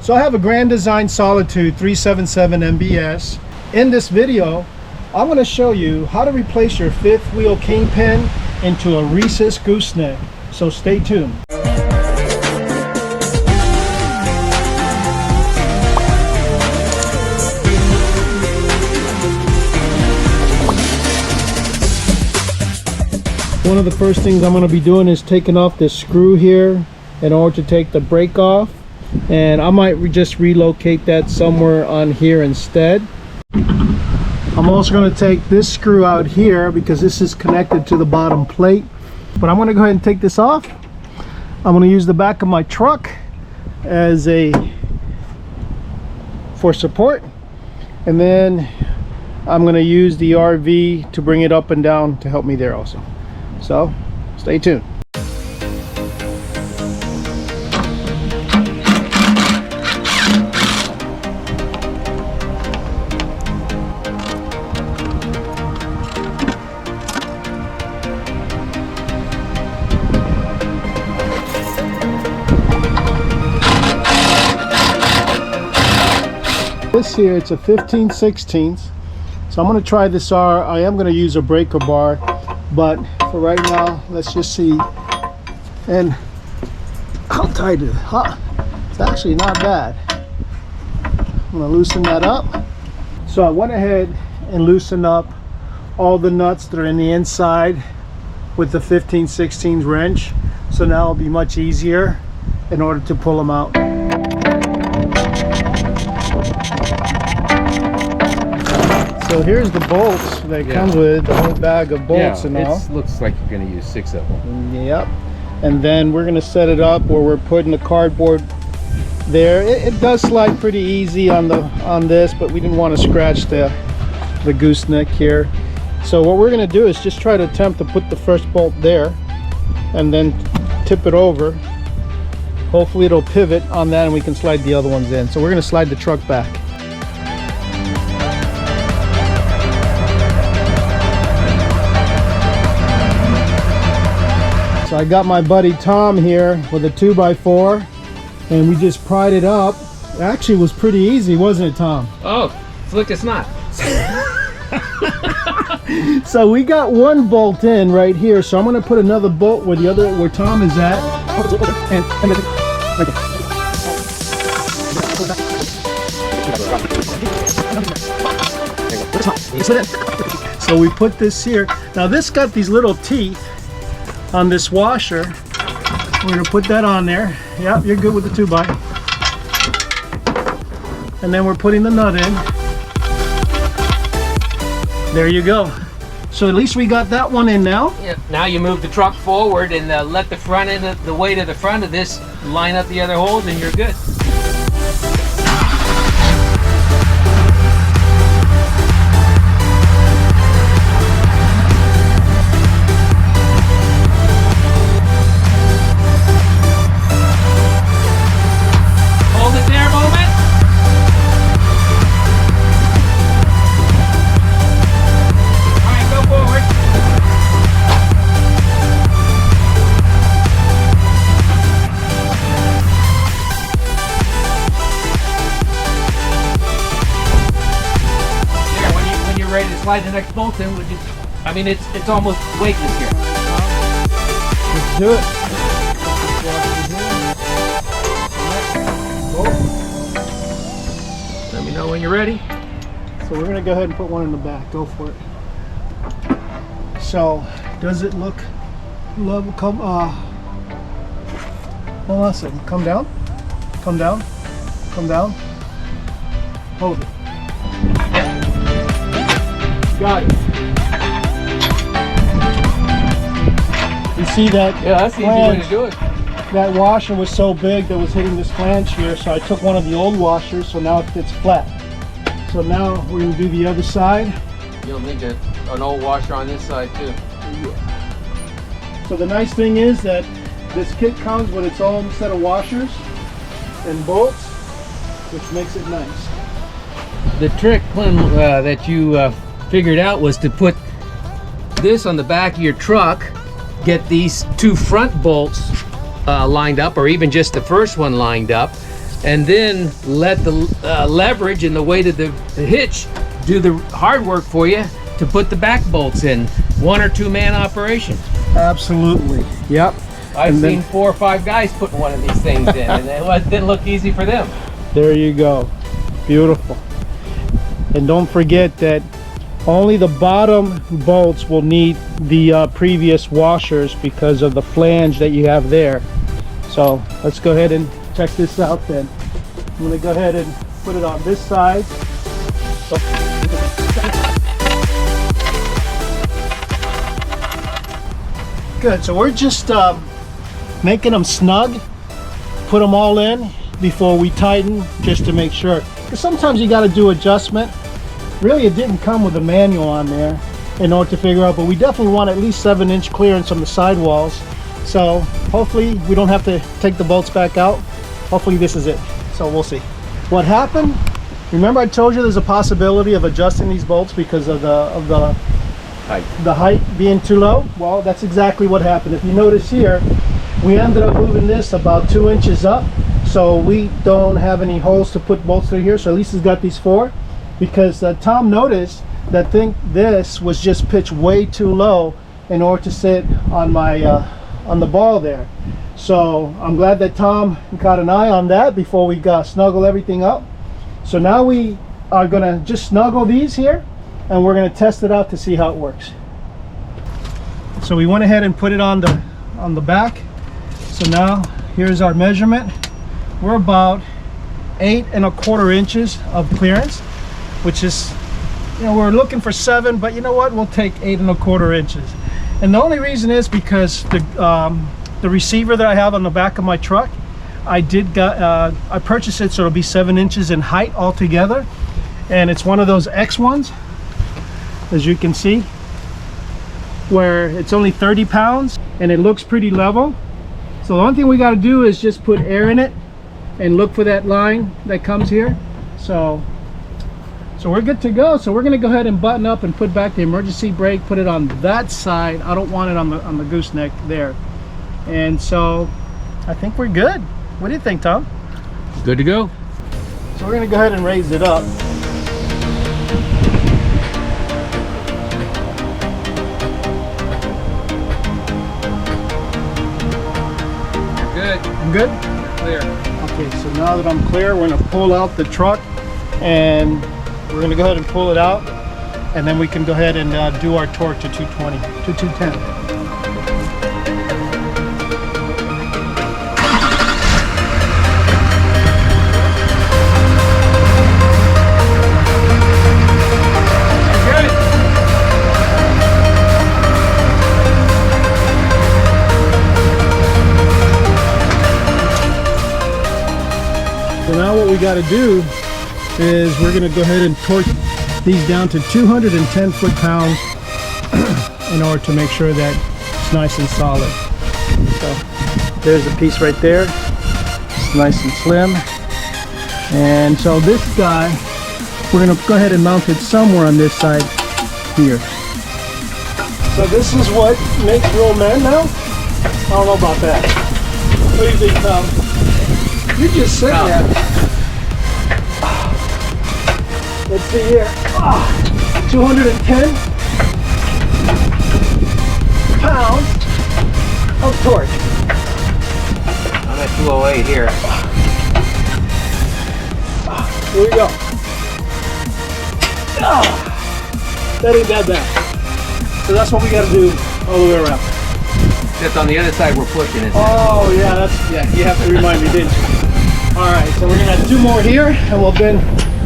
So I have a Grand Design Solitude 377 MBS. In this video, I'm going to show you how to replace your fifth wheel kingpin into a Reese's gooseneck. So stay tuned. One of the first things I'm going to be doing is taking off this screw here in order to take the brake off, and I might just relocate that somewhere on here instead. I'm also going to take this screw out here because this is connected to the bottom plate, but I'm going to go ahead and take this off. I'm going to use the back of my truck as for support, and then I'm going to use the RV to bring it up and down to help me there also. So stay tuned. This here, it's a 15/16, so I'm going to try this R. I am going to use a breaker bar, but for right now, let's just see. And how tight is it? Huh? It's actually not bad. I'm going to loosen that up. So I went ahead and loosened up all the nuts that are in the inside with the 15/16 wrench, so now it'll be much easier in order to pull them out. So here's the bolts that comes with the whole bag of bolts and all. It looks like you're going to use 6 of them. Yep. And then we're going to set it up where we're putting the cardboard there. It does slide pretty easy on this, but we didn't want to scratch the gooseneck here. So what we're going to do is just try to attempt to put the first bolt there and then tip it over. Hopefully it'll pivot on that and we can slide the other ones in. So we're going to slide the truck back. So I got my buddy Tom here with a 2x4, and we just pried it up. It actually was pretty easy, wasn't it, Tom? Oh, look, it's not. So we got one bolt in right here, so I'm going to put another bolt where Tom is at. And so we put this here. Now this got these little teeth on this washer. We're going to put that on there. Yep, you're good with the 2x. And then we're putting the nut in. There you go. So at least we got that one in now. Yeah. Now you move the truck forward and let the front end of the weight of the front of this line up the other holes, and you're good. Ready to slide the next bolt in, I mean, it's almost weightless here. Let's do it. Let me know when you're ready. So we're gonna go ahead and put one in the back. Go for it. So does it look level? Hold on a second. Come down. Come down. Come down. Hold it. Got it. You see that? Yeah, that's the easy way to do it. That washer was so big that was hitting this flange here, so I took one of the old washers, so now it fits flat. So now we're going to do the other side. You'll need an old washer on this side too. Yeah. So the nice thing is that this kit comes with its own set of washers and bolts, which makes it nice. The trick, Clem, that you figured out was to put this on the back of your truck, get these two front bolts lined up, or even just the first one lined up, and then let the leverage and the weight of the hitch do the hard work for you to put the back bolts in. 1 or 2 man operation. Absolutely. Yep. I've seen 4 or 5 guys putting one of these things in, and it didn't look easy for them. There you go. Beautiful. And don't forget that only the bottom bolts will need the previous washers because of the flange that you have there. So let's go ahead and check this out then. I'm going to go ahead and put it on this side. Good, so we're just making them snug, put them all in before we tighten, just to make sure. Because sometimes you got to do adjustment. Really, it didn't come with a manual on there in order to figure out, but we definitely want at least 7-inch clearance on the sidewalls. So hopefully we don't have to take the bolts back out. Hopefully this is it. So we'll see. What happened, remember I told you there's a possibility of adjusting these bolts because of the height being too low? Well, that's exactly what happened. If you notice here, we ended up moving this about 2 inches up, so we don't have any holes to put bolts through here. So at least it's got these 4, because Tom noticed that this was just pitched way too low in order to sit on my on the ball there. So I'm glad that Tom got an eye on that before we snuggle everything up. So now we are gonna just snuggle these here, and we're going to test it out to see how it works. So we went ahead and put it on the back. So now here's our measurement. We're about 8 1/4 inches of clearance, which is, you know, we're looking for 7, but you know what, we'll take 8 1/4 inches. And the only reason is because the receiver that I have on the back of my truck, I purchased it so it'll be 7 inches in height altogether, and it's one of those X ones, as you can see, where it's only 30 pounds and it looks pretty level. So the only thing we got to do is just put air in it and look for that line that comes here. So we're good to go. So we're going to go ahead and button up and put back the emergency brake, put it on that side. I don't want it on the gooseneck there. And so I think we're good. What do you think, Tom? Good to go. So we're going to go ahead and raise it up. I'm good? Clear. Okay, so now that I'm clear, we're going to pull out the truck, and we're going to go ahead and pull it out, and then we can go ahead and do our torque to 220, to 210. So now what we got to do is we're going to go ahead and torque these down to 210 foot-pounds in order to make sure that it's nice and solid. So there's a piece right there. It's nice and slim. And so this guy, we're going to go ahead and mount it somewhere on this side here. So this is what makes real men now? I don't know about that. What do you think, Tom? You just said that. Let's see here. 210 pounds of torque. I'm at 208 here. Here we go. That ain't that bad. So that's what we got to do all the way around. Just on the other side we're pushing it. Oh yeah, you have to remind me, didn't you? All right, so we're gonna have 2 more here, and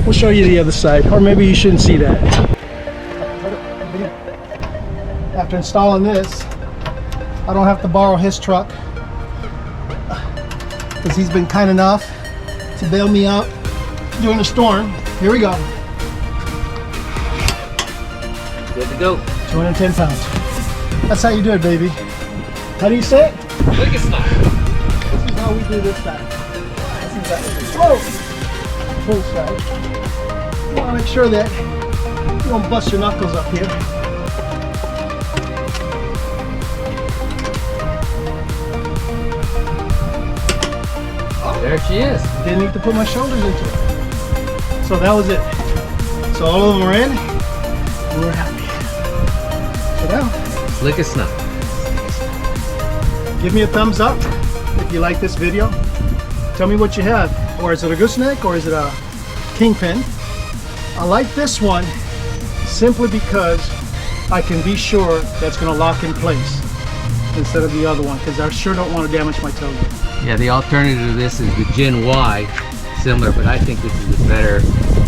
we'll show you the other side, or maybe you shouldn't see that. After installing this, I don't have to borrow his truck because he's been kind enough to bail me out during the storm. Here we go. Good to go. 210 pounds. That's how you do it, baby. How do you say it? Look at snap. This is how we do this side. Whoa! Full side. You want to make sure that you don't bust your knuckles up here. There There she is. Didn't need to put my shoulders into it. So that was it. So all of them are in. We're happy. So now, Slick as snow. give me a thumbs up if you like this video. Tell me what you have. Or is it a gooseneck or is it a kingpin? I like this one simply because I can be sure that's going to lock in place instead of the other one, because I sure don't want to damage my tailgate. Yeah, the alternative to this is the Gen Y, similar, but I think this is a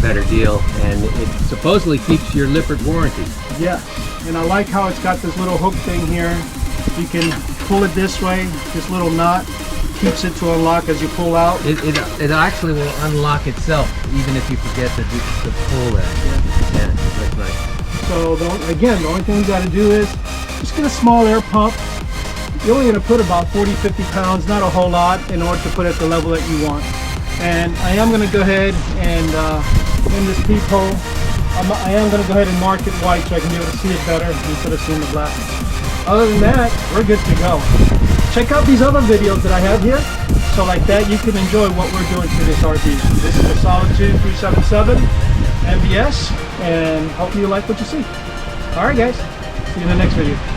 better deal, and it supposedly keeps your Lippert warranty. Yeah, and I like how it's got this little hook thing here. You can pull it this way, this little knot keeps it to unlock as you pull out. It actually will unlock itself, even if you forget to pull that. Yeah, that's nice. So again, the only thing you got to do is just get a small air pump. You're only going to put about 40-50 pounds, not a whole lot, in order to put it at the level that you want. And I am going to go ahead and in this peephole, I am going to go ahead and mark it white so I can be able to see it better instead of seeing the black. Other than that, we're good to go. Check out these other videos that I have here. So like that, you can enjoy what we're doing to this RV. This is the Solitude 377 MBS, and hopefully you like what you see. All right, guys. See you in the next video.